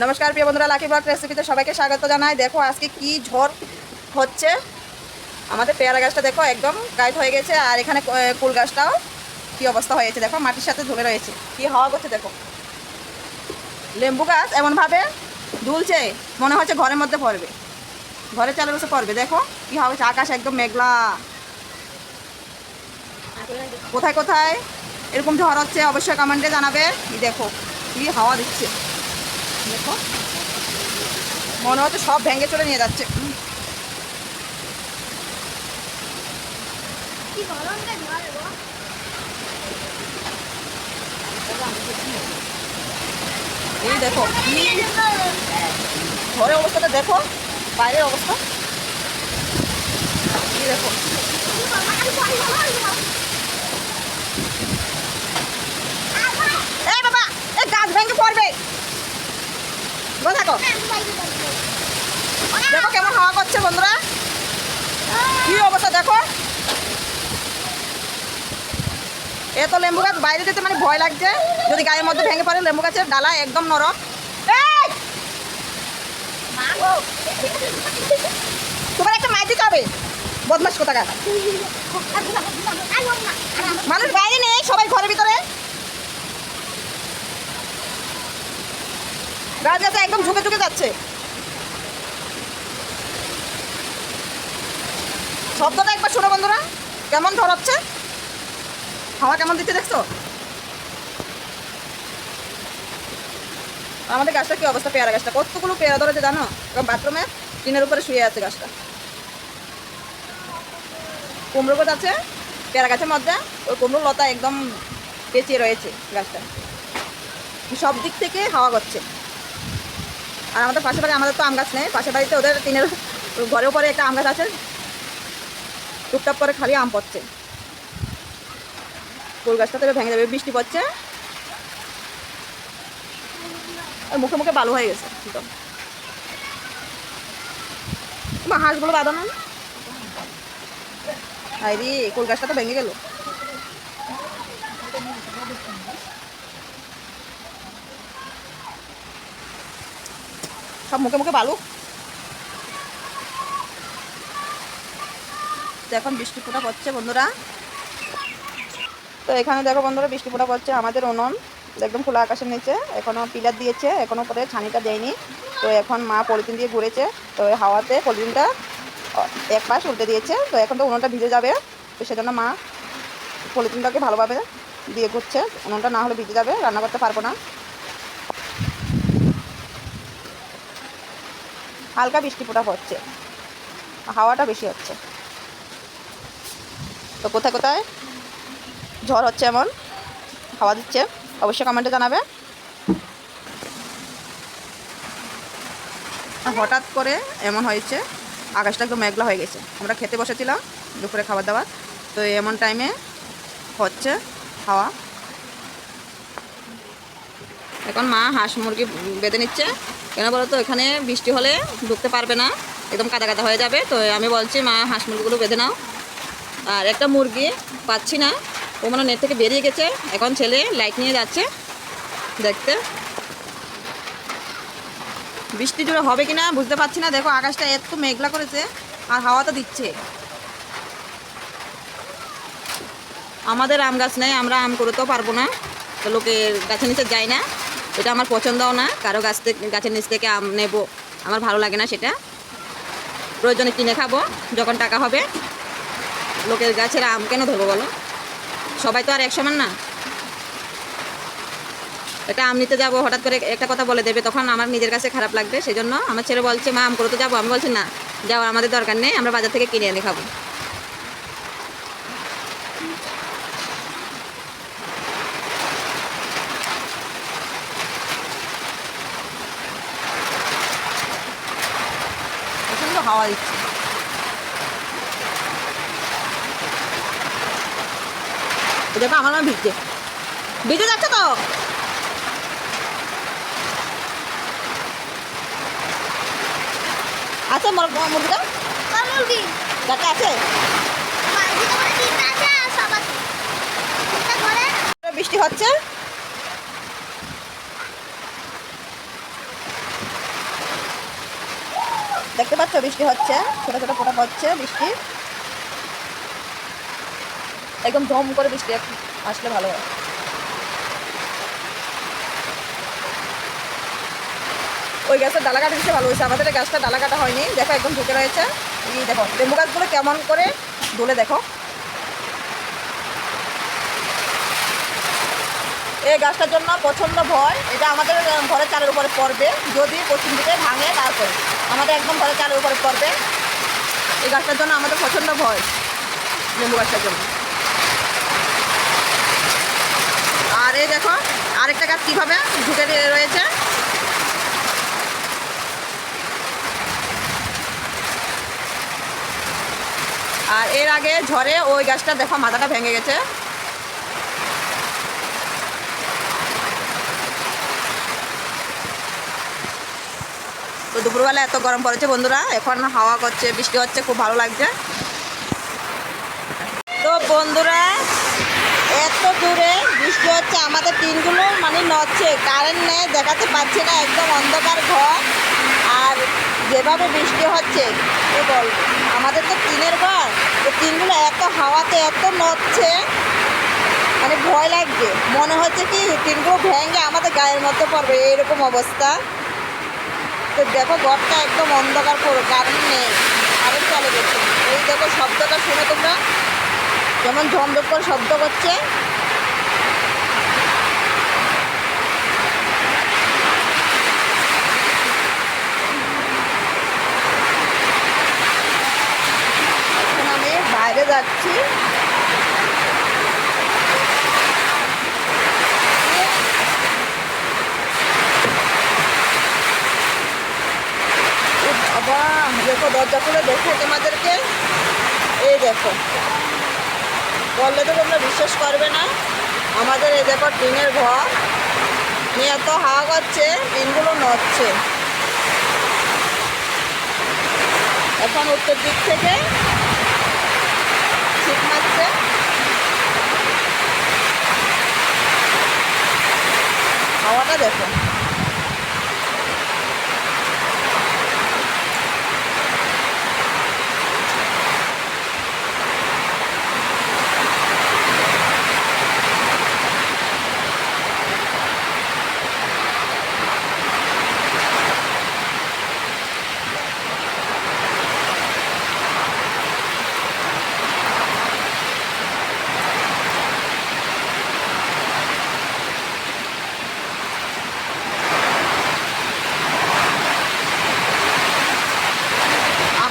নমস্কার প্রিয় বন্ধুরা, লাকি ব্লগ রেসিপিতে সবাইকে স্বাগত জানাই। দেখো আজকে কি ঝড় হচ্ছে। আমাদের পেয়ারা গাছটা দেখো একদম গাইড হয়ে গেছে, আর এখানে কুল গাছটাও কি অবস্থা হয়েছে দেখো, মাটির সাথে ঝুলে রয়েছে। কি হাওয়া করছে দেখো। লেম্বু গাছ এমনভাবে দুলছে, মনে হচ্ছে ঘরের মধ্যে পড়বে, ঘরের চালের বসে পড়বে। দেখো কি হাওয়া হচ্ছে, আকাশ একদম মেঘলা। কোথায় কোথায় এরকম ঝড় হচ্ছে অবশ্যই কমেন্টে জানাবে। দেখো কি হাওয়া দিচ্ছে, দেখো মনে হচ্ছে সব ভেঙে চলে নিয়ে যাচ্ছে। এই দেখো ঘরের অবস্থাটা দেখো, বাইরের অবস্থা এই দেখো। এই বাবা, এই গাছ ভেঙে পড়বে। দেখো দেখো কেমন হাওয়া করছে বন্ধুরা, কি অবস্থা দেখো। এত লেম্বু গাছ বাইরে যেতে মানে ভয় লাগছে, যদি গায়ের মধ্যে ভেঙে পড়ে। লেম্বু গাছের ডালা একদম নরম। তোমার একটা মাইর দিতে হবে, বদমাস কোথাকার। মানুষ বাইরে নেই, সবাই ঘরের ভিতরে। গাছ গাছে একদম ঝুঁকে ঝুঁকে যাচ্ছে। শব্দটা একবার শোনো বন্ধুরা, কেমন ঝড় হচ্ছে, হাওয়া কেমন দিচ্ছে দেখছো। আমাদের গাছটা কি অবস্থা, পেয়ারা গাছটা কতগুলো পেয়ারা ধরেছে জানো। এবং বাথরুমে টিনের উপরে শুয়ে আছে গাছটা। কুমড়ো গাছ আছে পেয়ারা গাছের মধ্যে, ওই কুমড়ো লতা একদম পেঁচিয়ে রয়েছে গাছটা। সব দিক থেকে হাওয়া করছে। আর আমাদের পাশের বাড়ি, আমাদের তো আম গাছ নেই, পাশের বাড়িতে ওদের টিনের ঘরের উপরে একটা আম গাছ আছে, টুকটাপ করে খালি আম পড়ছে। ফুল গাছটা তবে ভেঙে যাবে, বৃষ্টি পড়ছে আর মুখে মুখে বালু হয়ে গেছে একদম। হাঁসগুলো বাঁধানো আইরি, কুল গাছটা তো ভেঙে গেল। সব মুখে মুখে বালু। এখন বৃষ্টি ফোঁটা পড়ছে বন্ধুরা। তো এখানে দেখো বন্ধুরা, বৃষ্টি ফোঁটা পড়ছে। আমাদের উনুন একদম খোলা আকাশের নিচে, এখনও পিলার দিয়েছে, এখনও পরে ছানিটা দেয়নি। তো এখন মা পলিথিন দিয়ে ঘুরেছে, তো হাওয়াতে পলিথিনটা এক পাশ উল্টে দিয়েছে। তো এখন তো উনুনটা ভিজে যাবে, তো সেজন্য মা পলিথিনটাকে ভালোভাবে দিয়ে ঘুরছে। উনুনটা না হলে ভিজে যাবে, রান্না করতে পারবো না। হালকা বৃষ্টি ফোঁটা পড়ছে, হাওয়াটা বেশি হচ্ছে। তো কোথায় কোথায় ঝড় হচ্ছে এমন হাওয়া দিচ্ছে অবশ্যই কমেন্টে জানাবে। হঠাৎ করে এমন হয়েছে, আকাশটা একদম মেঘলা হয়ে গেছে। আমরা খেতে বসেছিলাম দুপুরে খাবার দাবার, তো এমন টাইমে হচ্ছে হাওয়া। এখন মা হাঁস মুরগি বেঁধে নিচ্ছে। কেন বলো তো, এখানে বৃষ্টি হলে ঢুকতে পারবে না, একদম কাদা কাদা হয়ে যাবে। তো আমি বলছি মা হাঁস মুরগিগুলো বেঁধে নাও। আর একটা মুরগি পাচ্ছি না, ও মানে নেট থেকে বেরিয়ে গেছে। এখন ছেলে লাইট নিয়ে যাচ্ছে দেখতে। বৃষ্টি জোরে হবে কিনা বুঝতে পারছি না। দেখো আকাশটা এত মেঘলা করেছে, আর হাওয়া তো দিচ্ছে। আমাদের আম গাছ নেই, আমরা আম করতেও পারবো না, তো লোকের গাছের নিচে যাই না। এটা আমার পছন্দও না, কারো গাছের নিচ থেকে আম নেব আমার ভালো লাগে না। সেটা প্রয়োজনে কিনে খাবো যখন টাকা হবে। লোকের গাছের আম কেন ধরবো বলো, সবাই তো আর এক সমান না। এটা আম নিতে যাবো, হঠাৎ করে একটা কথা বলে দেবে, তখন আমার নিজের কাছে খারাপ লাগবে। সেই জন্য আমার ছেলে বলছে মা আম করতে যাবো, আমি বলছি না যাও, আমাদের দরকার নেই, আমরা বাজার থেকে কিনে এনে খাবো। প্রচন্ড হাওয়া দিচ্ছে। দেখো আমার মা ভিজছে, ভিজে যাচ্ছে তো। আছে মুরগিটা, গাছে আছে। বৃষ্টি হচ্ছে, দেখতে পাচ্ছ বৃষ্টি হচ্ছে, ছোট ছোট ফোঁটা পড়ছে বৃষ্টি, একদম ঝম করে বৃষ্টি আসলে ভালো হয়। ওই গাছটা ডালা কাটা দিচ্ছে ভালো হয়েছে, আমাদের গাছটা ডালা কাটা হয়নি, দেখো একদম ঢুকে রয়েছে। এই দেখো লেবু গাছগুলো কেমন করে দোলে দেখো। এই গাছটার জন্য প্রচণ্ড ভয়, এটা আমাদের ঘরের চালের উপরে পড়বে, যদি পশ্চিম দিকে ভাঙে তারপরে আমাদের একদম ঘরের চালের উপরে পড়বে। এই গাছটার জন্য আমাদের প্রচণ্ড ভয়, লেবু গাছটার জন্য। আর এই দেখো আরেকটা গাছ কীভাবে ঢুকে রয়েছে। আর এর আগে ঝড়ে ওই গাছটা দেখো মাথাটা ভেঙে গেছে। তো দুপুরবেলা এত গরম পড়েছে বন্ধুরা, এখন হাওয়া করছে, বৃষ্টি হচ্ছে, খুব ভালো লাগছে। তো বন্ধুরা এত দূরে বৃষ্টি হচ্ছে, আমাদের টিনগুলো মানে নড়ছে, কারেন্ট নেই, দেখাতে পাচ্ছি না, একদম অন্ধকার ঘর। আর যেভাবে বৃষ্টি হচ্ছে তো বলবো, আমাদের তো টিনের ঘর, তো টিনগুলো এত হাওয়াতে এত নড়ছে, মানে ভয় লাগছে, মনে হচ্ছে কি টিনগুলো ভেঙে আমাদের গায়ের মধ্যে পড়বে, এইরকম অবস্থা। তো দেখো ঘরটা একদম অন্ধকার পুরো, কারেন্ট নেই, কারেন্ট চলে গেছে। এই দেখো শব্দটা শুনে তোমরা যেমন ঝমঝম করে শব্দ করছে। এখন আমি বাইরে যাচ্ছি, বাবা দেখো দরজা খুলে দেখো তোমাদেরকে, এই দেখো, বললে তো তোমরা বিশ্বাস করবে না, আমাদের এই দেখো টিনের ঘর নিয়ে এত হাওয়া করছে, টিনগুলো নড়ছে। এখন উত্তর দিক থেকে শীত মারছে, হাওয়াটা দেখো।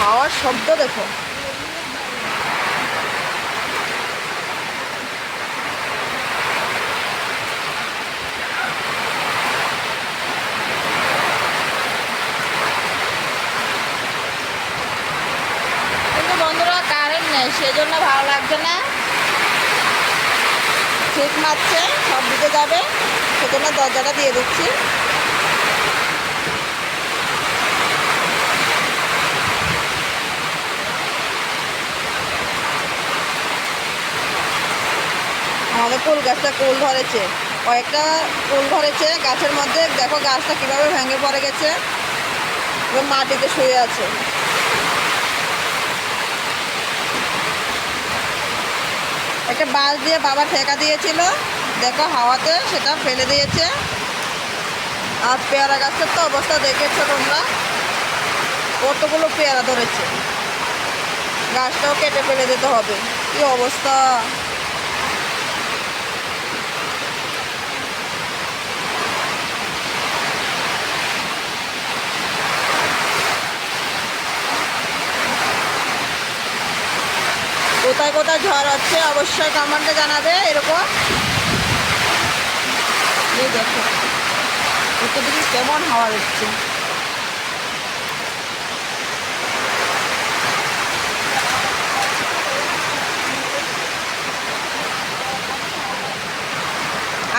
হাওয়ার শব্দ দেখো। কিন্তু বন্ধুরা কারেন্ট নেই, সেজন্য ভালো লাগছে না, শীত মারছে, সব দিকে যাবে, সেজন্য দরজাটা দিয়ে দিচ্ছি। আমাদের কুল গাছটা কুল ধরেছে, কয়েকটা কুল ধরেছে গাছের মধ্যে, দেখো গাছটা কিভাবে ভেঙে পড়ে গেছে এবং মাটিতে শুয়ে আছে। একটা বাঁশ দিয়ে বাবা ঠেকা দিয়েছিল, দেখো হাওয়াতে সেটা ফেলে দিয়েছে। আর পেয়ারা গাছের তো অবস্থা দেখেছো তোমরা, কতগুলো পেয়ারা ধরেছে, গাছটাও কেটে ফেলে দিতে হবে, কি অবস্থা। কোথায় কোথায় ঝড় হচ্ছে অবশ্যই কমেন্টে জানাবে। এরকম এই দেখো উত্তর দিকে কেমন হাওয়া দিচ্ছে।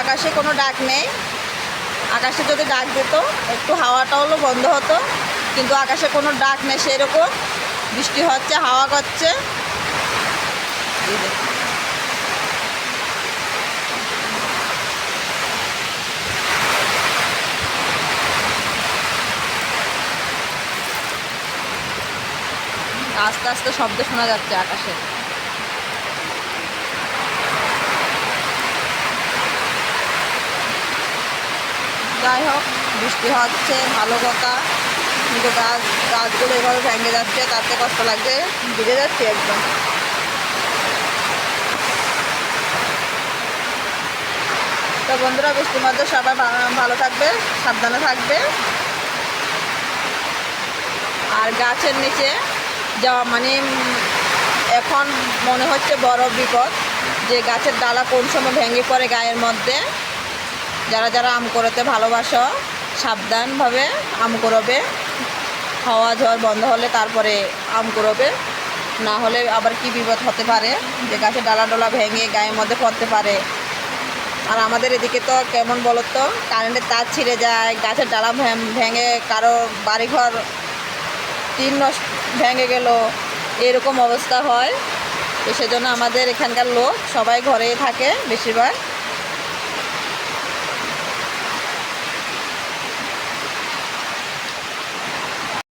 আকাশে কোনো ডাক নেই, আকাশে যদি ডাক দিত একটু হাওয়াটা হলো বন্ধ হতো, কিন্তু আকাশে কোনো ডাক নেই, সেরকম বৃষ্টি হচ্ছে, হাওয়া করছে। আস্তে আস্তে শব্দ শোনা যাচ্ছে আকাশে। যাই হোক, বৃষ্টি হচ্ছে ভালো কথা, কিন্তু গাছগুলো এভাবে ভেঙে যাচ্ছে, তাতে কষ্ট লাগছে, ভিজে যাচ্ছে একদম। তো বন্ধুরা, বৃষ্টির মধ্যে সবাই ভালো থাকবে, সাবধানে থাকবে। আর গাছের নিচে যাওয়া মানে এখন মনে হচ্ছে বড় বিপদ, যে গাছের ডালা কোন সময় ভেঙে পড়ে গায়ের মধ্যে। যারা যারা আম করতে ভালোবাসো, সাবধানভাবে আম করবে। হাওয়া ঝড় বন্ধ হলে তারপরে আম করবে, না হলে আবার কি বিপদ হতে পারে, যে গাছের ডালা ভেঙে গায়ের মধ্যে পড়তে পারে। আর আমাদের এদিকে তো কেমন বলো তো, কারেন্টের তার ছিঁড়ে যায়, গাছের ডালা ভেঙে কারো বাড়িঘর টিন ভেঙে গেল, এরকম অবস্থা হয়। তো সেজন্য আমাদের এখানকার লোক সবাই ঘরেই থাকে বেশিরভাগ।